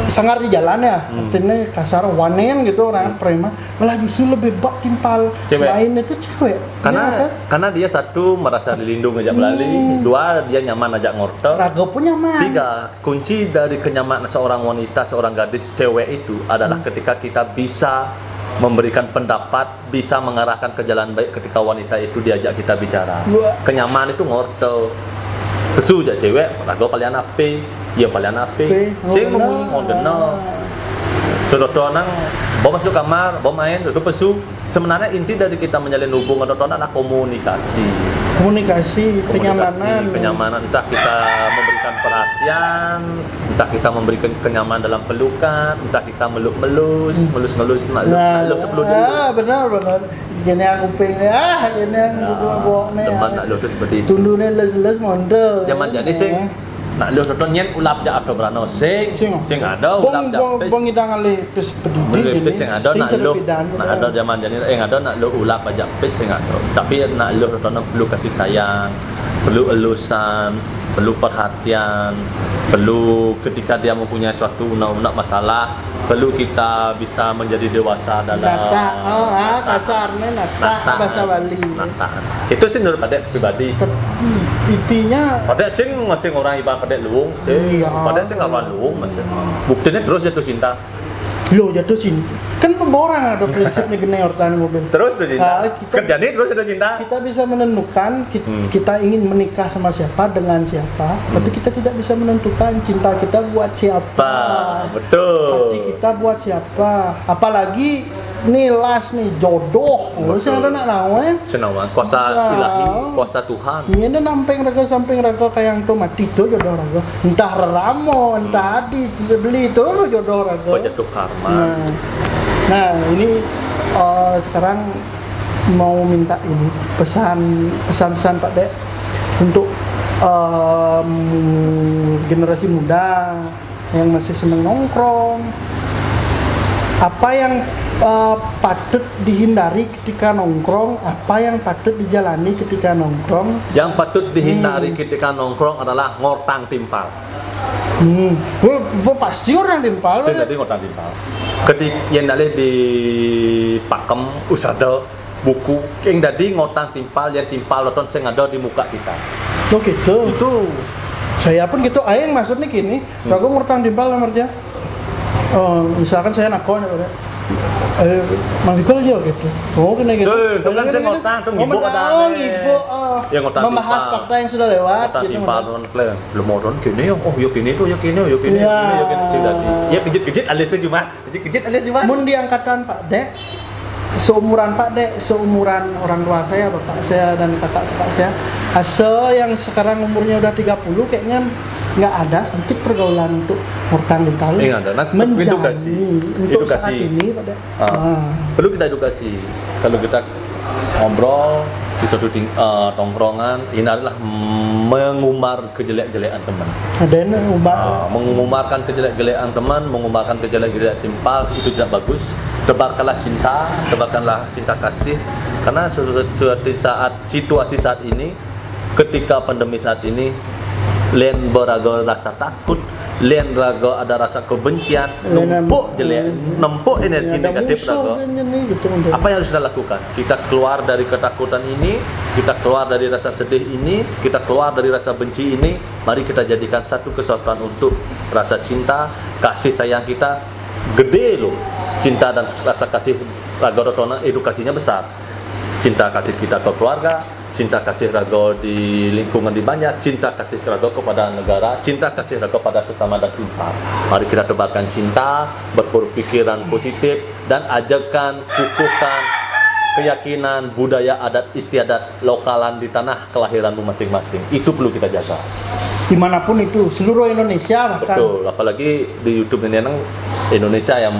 sangar di jalan ya, artinya kasar wanen gitu orang preman, malah justru lebih bak timpal cewek. lain itu cewek. Karena dia satu merasa dilindungi aja melalui, dua dia nyaman aja ngorto. Raga pun nyaman. Tiga, kunci dari kenyamanan seorang wanita, seorang gadis cewek itu adalah ketika kita bisa memberikan pendapat, bisa mengarahkan ke jalan baik ketika wanita itu diajak kita bicara. Kenyamanan itu ngorto. Pesu aja cewek, raga paling ape, ya paling ape. Sing ngomong Sodoto nang bawa masuk kamar, bawa main, itu pesu. Sebenarnya inti dari kita menjalin hubungan itu adalah komunikasi, kenyamanan. Entah kita memberikan perhatian, entah kita memberikan kenyamanan dalam pelukan, entah kita meluk-melus, ngelus benar. Gini aku pengen, gini yang bawa nih. Teman nak lu tu seperti itu. Tunduknya les mondel. Zaman jadi sing nak lu tu nyen ulap jak atau berano sing ada ulap jak pes. Bong idang alih pes peduli. Pes sing ada nak lu ada zaman jadi ada nak lu ulap aja pes sing ada. Tapi nak lu tu perlu kasih sayang, perlu elusan, perlu perhatian, perlu ketika dia mempunyai suatu unak-unak masalah, perlu kita bisa menjadi dewasa dalam kasarnya nata bahasa Bali. Itu sih menurut pada pribadi. Intinya Pada sing masing orang ibarat pada luung, pada sing orang luung masing. Buktinya terus jatuh cinta. Lo jatuh cinta. Kan pemborang ada prinsip nih gini hortan mobil. Terus jatuh cinta. Kerjanya terus jatuh cinta. Kita bisa menentukan kita ingin menikah sama siapa dengan siapa, tapi kita tidak bisa menentukan cinta kita buat siapa. Betul. Hati kita buat siapa. Apalagi nih last nih jodoh. Sih ada nak nawe. Senawan kuasa ilahi, kuasa Tuhan. Ini ada samping raga kayak tuh mati tuh jodoh raga. Entah ramo, entah adi beli tuh jodoh raga. Jatuh karma. Nah ini sekarang mau minta ini pesan-pesan Pak Dek untuk generasi muda yang masih seneng nongkrong. Apa yang patut dihindari ketika nongkrong, apa yang patut dijalani ketika nongkrong. Yang patut dihindari ketika nongkrong adalah ngortang timpal. Pasti orang timpal. Saya tadi ngortang timpal. Ketika yang dalih di pakem usada buku yang tadi ngortang timpal yang timpal loton sing ada di muka kita. Oh gitu. Itu saya pun gitu. Aing maksudnya gini, aku ngortang timpal nomornya. Oh, misalkan saya nakonya udah manggil dia gitu. Oh, kena gitu. Tuh kan saya ngotang, tuh ngibuk ada. Ngibuk. Ya ngotang Membahas timpal. fakta yang sudah lewat. Ngotang gitu, timpal ngotang. non kle. Lemoron kene yo. Oh, yo kene tuh, yo kene, yo kene, Ya. yo kene sudah di. Ya kejit-kejit alisnya cuma. Kejit-kejit alias cuma. Mun di angkatan Pak Dek, seumuran Pak Dek, seumuran orang tua saya, bapak saya dan kakak-kakak saya, yang sekarang umurnya udah 30 kayaknya nggak ada sedikit pergaulan untuk mortang di tali. Iya, ada. Nah, menjalani edukasi. untuk saat Edukasi. ini Pak Dek. Perlu kita edukasi. Kalau kita ngobrol di suatu tongkrongan, ini adalah mengumbar kejelek-jelekan teman. Ada yang Mengumarkan kejelek-jelekan teman, mengumarkan kejelek-jelekan timpal, itu tidak bagus. Tebarkanlah cinta kasih, karena suatu saat situasi saat ini, ketika pandemi saat ini, lain berago rasa takut, lain berago ada rasa kebencian, numpuk jelek, numpuk energi negatif rago. gitu, Apa yang harus kita lakukan? Kita keluar dari ketakutan ini, kita keluar dari rasa sedih ini, kita keluar dari rasa benci ini. Mari kita jadikan satu kesatuan untuk rasa cinta, kasih sayang kita gede loh. Cinta dan rasa kasih rago rotona edukasinya besar. Cinta kasih kita ke keluarga, cinta kasih rago di lingkungan di banyak, cinta kasih rago kepada negara, cinta kasih rago pada sesama dan timpal. Mari kita tebarkan cinta, berpikiran positif, dan ajarkan, kukuhkan keyakinan, budaya, adat istiadat lokalan di tanah kelahiranmu masing-masing. Itu perlu kita jaga. Dimanapun itu, seluruh Indonesia bahkan. Betul, apalagi di YouTube ini Indonesia yang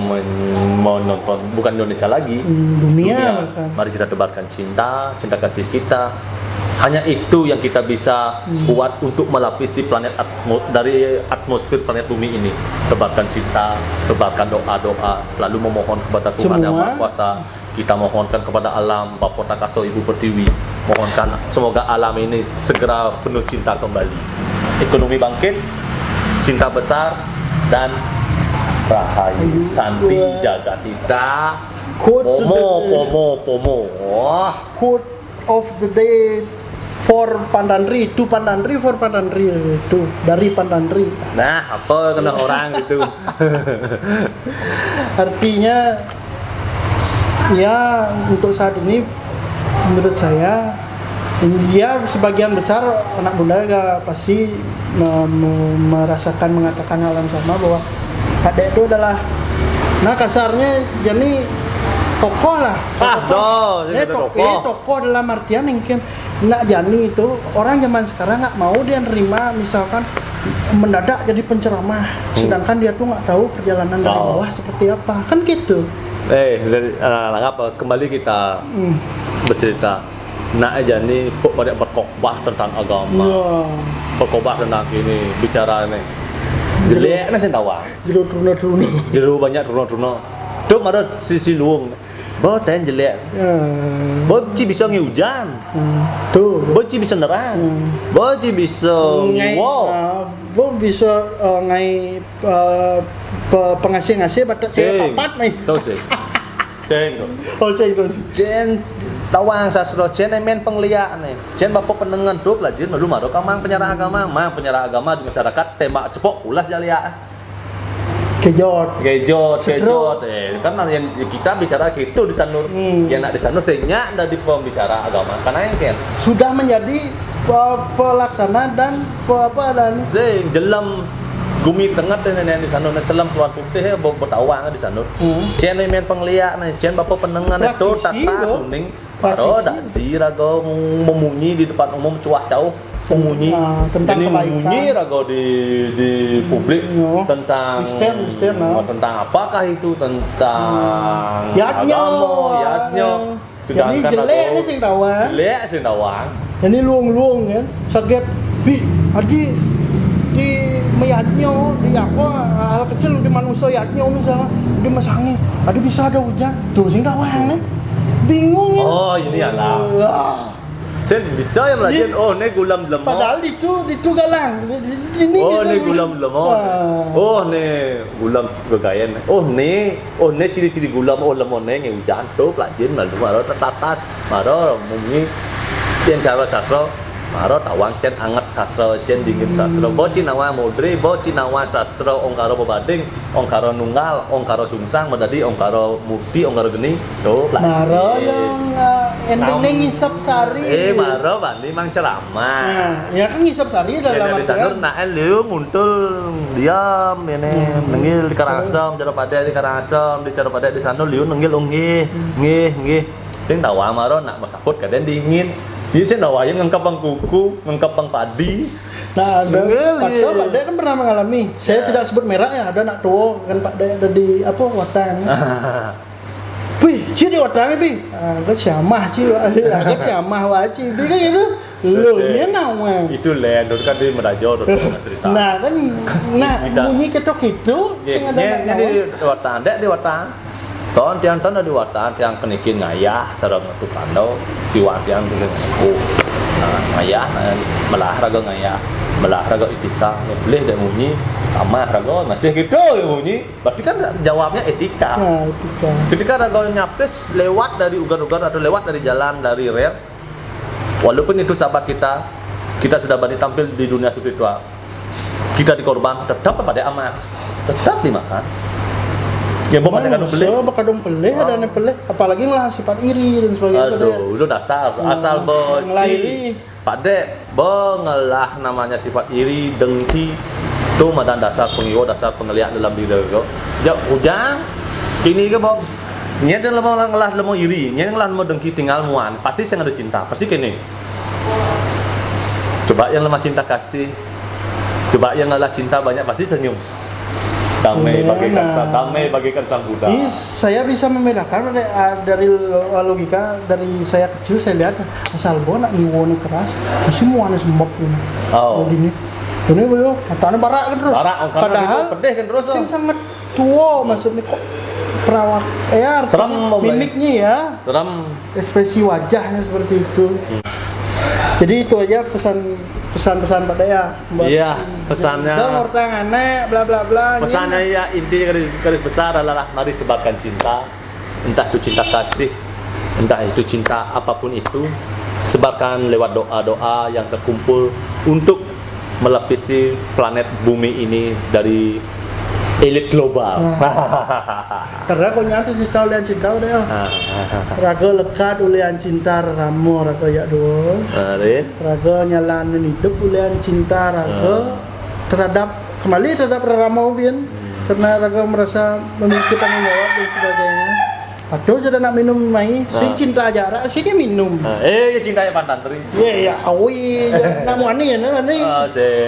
menonton, bukan Indonesia lagi, dunia. Bahkan. Mari kita tebarkan cinta kasih kita. Hanya itu yang kita bisa buat untuk melapisi planet dari atmosfer planet bumi ini. Tebarkan cinta, tebarkan doa-doa, selalu memohon kepada Tuhan Yang Maha Kuasa. Kita mohonkan kepada alam, Bapak Takaso, Ibu Pertiwi, mohonkan semoga alam ini segera penuh cinta kembali. Ekonomi bangkit, cinta besar, dan rahayu santi jaga kita. Pomo. Wah. Quote of the day for Pandandri, to Pandandri, for Pandandri, itu dari Pandandri. Nah, apa kena orang gitu. Artinya ya untuk saat ini menurut saya ya sebagian besar anak muda ya pasti merasakan mengatakan hal yang sama bahwa adek itu adalah kasarnya jadi tokoh lah. Tokoh dalam artian mungkin nggak Jani itu orang zaman sekarang nggak mau dia nerima misalkan mendadak jadi penceramah, sedangkan dia tuh nggak tahu perjalanan dari bawah seperti apa, kan gitu. Kembali kita bercerita. Nak aja nih pada berkhotbah tentang agama, berkhotbah tentang ini, bicara nih. Jelek nasi tawang. Jeru banyak turun. Tuh ada sisi luang. Bawa ten jelek. Bawa bisa hujan. Tuh. Bawa bisa nerang. Bawa bisa Bawa bisa ngai pengasih-ngasih batas saya papat nih. Tahu sih. Sen. Oh saya itu. Jen tawang sasro jen emen pengliak nih. Jen bapak pendengar tuh pelajin malu marok mang penyarah agama di masyarakat tembak cepok ulas jalia. Kejot. Kan yang kita bicara gitu di sanur. Yang nak di sanur sehingga dari pembicara agama karena yang kan sudah menjadi pelaksana dan sing jelam gumi tengah dan di sana selam keluar putih bertawang di sana. Cien men pengliak nih, cien bapak pendengar itu tata suning. Baru dak dirago memunyi di depan umum cuah jauh memunyi. Ini memunyi rago di publik tentang tentang apakah itu tentang agama, sedangkan jelek nih sing tawang. Ini luang kan, sakit. Adi di mayatnya di apa hal kecil di manusia yatnya misalnya di masangi ada bisa ada hujan tuh sing tawang nih bingung ya. Oh ini alam sen bisa yang belajar ne gulam lemon padahal itu galang ini ne gulam lemon ne gulam gagayan ne ciri-ciri gulam lemon ne hujan tuh pelajaran lalu maro tatas maro mumi yang cara sastra maro tawang cen anget sastra cen dingin sastra bo cinawa modre bo cinawa sastra ong karo bebading ong karo nunggal ong karo sungsang medadi ong karo murti ong karo geni tuh Maro yang endingnya ngisap sari. maro bandi mang ceramah. Nah, ya kan ngisap sari dalam Di sanur nak lu muntul diam ini nenggil di Karangasem cara pada di Karangasem di cara pada di sanur liu nenggil nggih sing tawa maro nak masaput kadang dingin dia sing tawa yang ngengkap bang kuku ngengkap bang padi. Nah, Nenggil, Pak iya. Dek kan pernah mengalami. Saya tidak sebut merek ya, ada anak tua kan Pak Dek ada di apa Watang. Wih, ci di Watang pi. Agak siamah ci, agak siamah wa ci. Dia kan gitu. Lo ini nama. Itu lendur kan di Merajo cerita. Nah, kan bunyi ketok itu sing ada anak di Watang dek di Watang. Ton tiang di Watang tiang kenikin ngayah sareng tu kando siwa tiang tu aku. Ngayah melah raga ngayah melah raga etika boleh dak bunyi sama raga masih gitu ya bunyi berarti kan jawabnya etika. Nah, etika. Ketika raga nyapres lewat dari ugar-ugar atau lewat dari jalan dari rel walaupun itu sahabat kita sudah berani tampil di dunia spiritual kita dikorban tetap pada aman tetap dimakan ya bawa pada kadung pelih Kadung pelih ada yang pelih apalagi lah sifat iri dan sebagainya. aduh itu dasar asal boci Pak Dek bengelah namanya sifat iri dengki itu madan dasar pengiwo dasar pengeliat dalam diri kau jauh ujang kini ke boh nya dan lemah iri nya ngelah mau dengki tinggal muan pasti saya ada cinta pasti kini coba yang lemah cinta kasih coba yang ngalah cinta banyak pasti senyum damai bagaikan sang Buddha. Saya bisa membedakan dari logika dari saya kecil saya lihat asal gua nak niwone keras pasti mau aneh sembab ini. Oh. Ini beliau katanya barak kan terus. Padahal pedih kan terus. Sing sangat tua maksudnya kok perawat serem mimiknya ya. Serem. Ekspresi wajahnya seperti itu. Jadi itu aja pesan-pesan Pak Daya. Iya, pesannya. Dong orang aneh, bla bla bla. Pesannya ya inti garis besar adalah mari sebarkan cinta, entah itu cinta kasih, entah itu cinta apapun itu, sebarkan lewat doa-doa yang terkumpul untuk melapisi planet bumi ini dari elit global. Karena kau nyata cinta ulian cinta udah. Raga lekat ulian cinta ramo raga ya doang. Raga nyalanin hidup ulian cinta raga terhadap ramo bian. Karena raga merasa memiliki tanggung jawab dan sebagainya. Aduh jadi nak minum mai, sing cinta jarak, sini minum. Cintanya pantan teri. Ya, awi, namu ani ya, ani.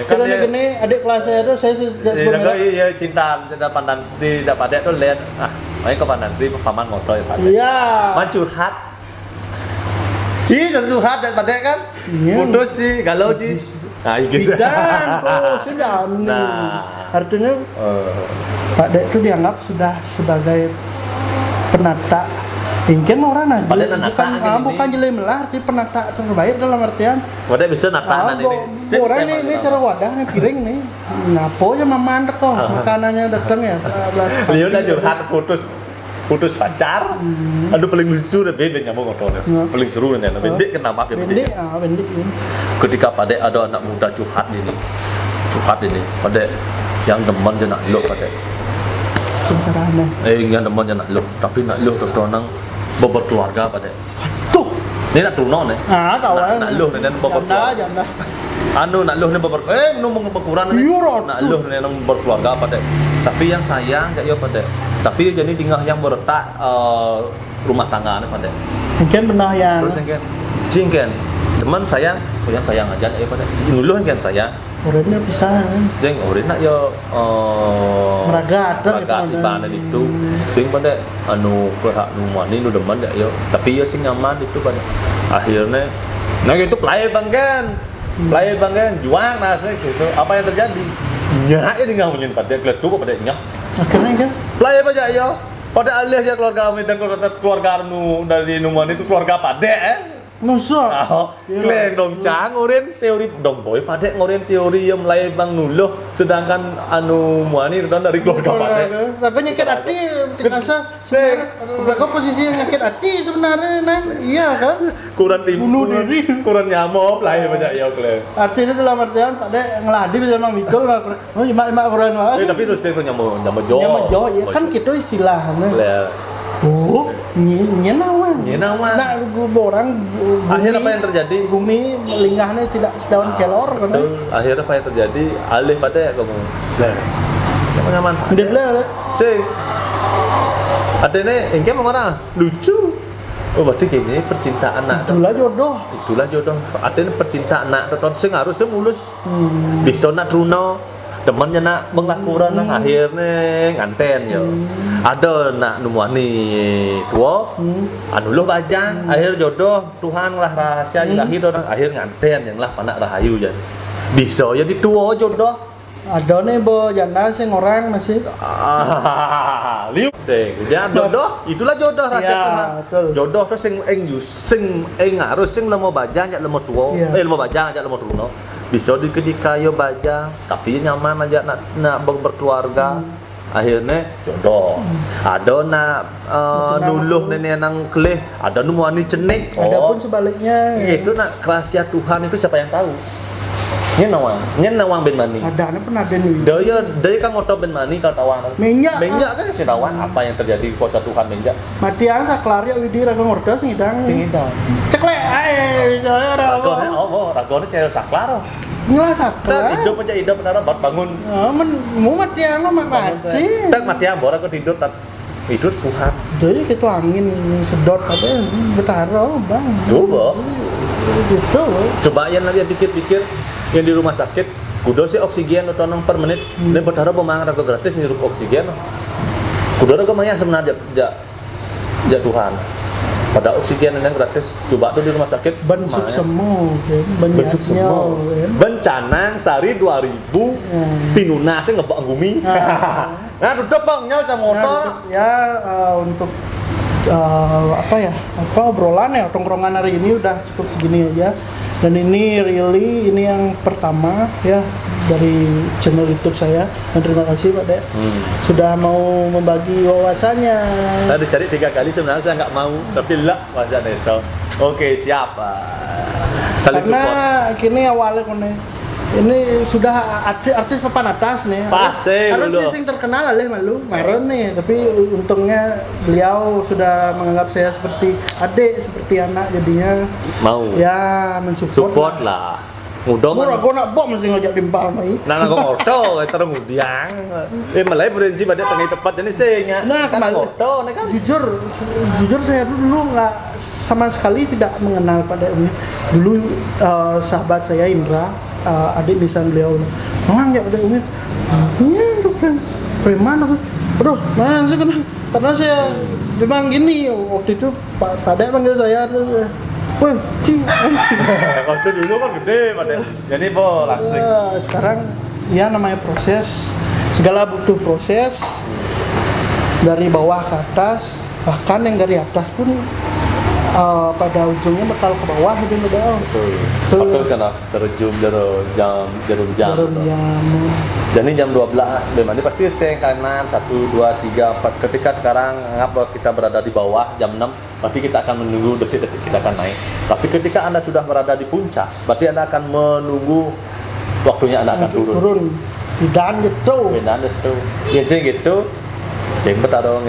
Kan dia gini adik kelas saya tuh saya sebenarnya. Iya cinta pantan di dapat tuh lihat, main ke pantan teri paman ngobrol ya Pak. Iya. Mencurhat. Curhat dan pada kan? Putus sih, galau sih. Nah, gitu. Dan sudah. Nah, artinya Pak Dek itu dianggap sudah sebagai penata ingin orang aja bukan jelek melah tapi penata terbaik dalam artian wadah bisa natanan ini orang ini cara wadah nih piring nih ngapo aja mamandek kok makanannya datang ya dia udah curhat putus pacar aduh paling lucu deh bebek nyamuk ngotornya paling seru nih bendek kenapa ya bendek ketika pada ada anak muda curhat ini pada yang demen je nak lo pada pencerahannya. Yang demen je nak lo, tapi nak lo nang berkeluarga pada. Tuh. Ini nak tuno nih. Tahu lah. Nak lo nih berkeluarga. Janda. Nak lo nih ngomong berkurang nih. Nak lo nih nang berkeluarga pada. Tapi yang sayang kayak pada. Tapi jadi tinggal yang berletak rumah tangga nih pada. Mungkin benar yang. Terus yang cingken. Teman sayang, yang sayang aja ya pada. Dulu yang sayang. Orangnya bisa. Jeng orang nak yo meragat di mana itu. Sing pada pihak numani nu demen dak yo. Tapi yo sing nyaman itu pada. Akhirnya nah itu play banggan. Juang nasi gitu. Apa yang terjadi? Nyak ini ngamunin pada kletuk pada nyak. Akhirnya kan play aja yo. Pada alih aja keluarga kami dan keluarga nu dari numani itu keluarga pada Masa? Kleng dong cang ngoren teori dong boy padek ngoren teori yang mulai bang nuluh sedangkan anu muani dan dari keluarga padek. Raga nyakit hati, terasa Raga posisi yang nyakit hati sebenarnya nang, iya kan? Kurang tipu, Bunuh diri. kurang nyamop lah ya banyak ya kleng. Artinya dalam artian padek ngeladi sama Mikol lah. Oh imak kurang wah. Tapi terus saya nyamop jo. Jo, ya kan gitu istilahnya. Kleng. Oh, nyenawan. Nyenawan. Nah, orang Akhirnya apa yang terjadi? Bumi linggahnya tidak sedaun kelor kan? Betul. Akhirnya apa yang terjadi? Alih pada ya kamu. Lah. Kamu nyaman. Udah lah. Si. Adene engke orang lucu. Oh, berarti gini percintaan nak. Itulah jodoh. Itulah jodoh. Adene percintaan nak tonton sing harusnya mulus. Bisa nak truno. Temannya nak menglakukan akhirnya nganten yo. Ada nak numuani tua, anu lo bajang, akhir jodoh Tuhan lah rahasia ilahi orang akhir nganten yang lah panak rahayu jan. Bisa jadi tua jodoh. Ada nih bo janda sing orang masih. Liu sing ya jodoh, itulah jodoh rahasia Ya, Tuhan. betul. Jodoh tuh sing harus sing lemo bajang jak lemo tua, Ya. lemo bajang jak lemo truno. Bisa di ketika yo bajang, tapi nyaman aja nak berkeluarga. Akhirnya jodoh. Ada nak nuluh nenek nang kelih, ada nu wani cenik. Adapun sebaliknya. Itu nak rahasia Tuhan itu siapa yang tahu? Nyen nawang ben mani. Ada pernah ada nih. Daya kan ngotot ben mani kalau tawang. Minyak. Minyak kan si tawang apa yang terjadi kuasa Tuhan minyak. Mati ang saklar ya widi raga ngorda sing idang. Itu. Ceklek ae saya ora apa. Ragone cewek saklar. Ngelah Tak saklar. hidup aja hidup benar bangun. Mau mati ang mah mati. Tak mati ambor aku tidur tak hidup Tuhan. Jadi gitu angin sedot ada betaro bang. Coba. Gitu. Coba yang nanti pikir-pikir yang di rumah sakit kudu sih oksigen atau per menit dan berharap pemang raga gratis nirup oksigen kudu raga maya sebenarnya ja Tuhan pada oksigen yang gratis coba tuh di rumah sakit Bensuk semu, bensuk semua bencana sari 2000 pinuna sih ngebak gumi nah tutup bang nyal cam motor Ya untuk apa obrolan ya tongkrongan hari ini udah cukup segini aja. Dan ini ini yang pertama ya dari channel YouTube saya. Dan terima kasih Pak Dek sudah mau membagi wawasannya. saya dicari 3 kali sebenarnya saya nggak mau tapi lah wajah desa oke siapa saling Karena support kini awalnya kone ini sudah artis papan atas nih. Pasti harus dulu. dia sing terkenal lah malu kemarin nih. Tapi untungnya beliau sudah menganggap saya seperti adik, seperti anak jadinya mau ya mensupport support lah mudah Murah kan kau nak bom mesti ngajak timpal mai. nah aku orto terus kemudian mulai berhenti pada tengah tepat ini saya Nah, kan kembali. orto nih kan Jujur saya dulu nggak sama sekali tidak mengenal pada Umi. Dulu sahabat saya Indra, adik nisan beliau, "Mang ya udah Umi." "Iya, preman apa?" "Aduh, nah saya kenal." Karena saya memang gini waktu itu Pak Dek panggil saya terus, "Woi, cing." waktu dulu kan gede pada jadi bo langsung Sekarang ya namanya proses, segala butuh proses dari bawah ke atas, bahkan yang dari atas pun pada ujungnya bakal ke bawah itu modal. betul karena serjum jarum jam jadi jam 12 memang ini pasti saya kanan 1, 2, 3, 4 ketika sekarang anggap kita berada di bawah jam 6 berarti kita akan menunggu detik-detik kita akan naik tapi ketika anda sudah berada di puncak berarti anda akan menunggu waktunya anda akan turun Dan gitu. bedaan itu yang saya gitu saya bertaruh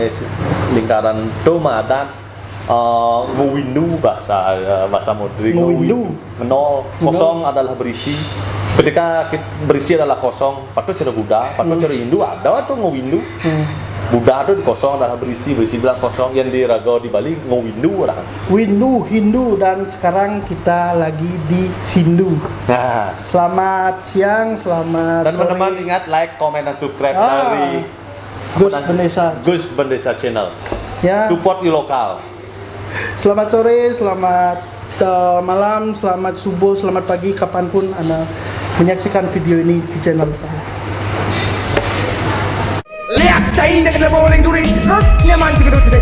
lingkaran itu madan ngewindu bahasa modern Ngewindu. nol kosong adalah berisi ketika berisi adalah kosong patu cara Buddha patu cara Hindu ada tuh ngewindu Buddha tuh kosong adalah berisi bilang kosong yang di raga di Bali ngewindu orang Hindu dan sekarang kita lagi di Sindu. nah Selamat siang, selamat dan sore. teman-teman ingat like comment dan subscribe Ah. dari Gus Bendesa. Gus Bendesa Channel Ya. support di lokal. Selamat sore, selamat malam, selamat subuh, selamat pagi, kapanpun Anda menyaksikan video ini di channel saya. Lihat, cahing dengan boring during, terus nyaman jika duduk sedek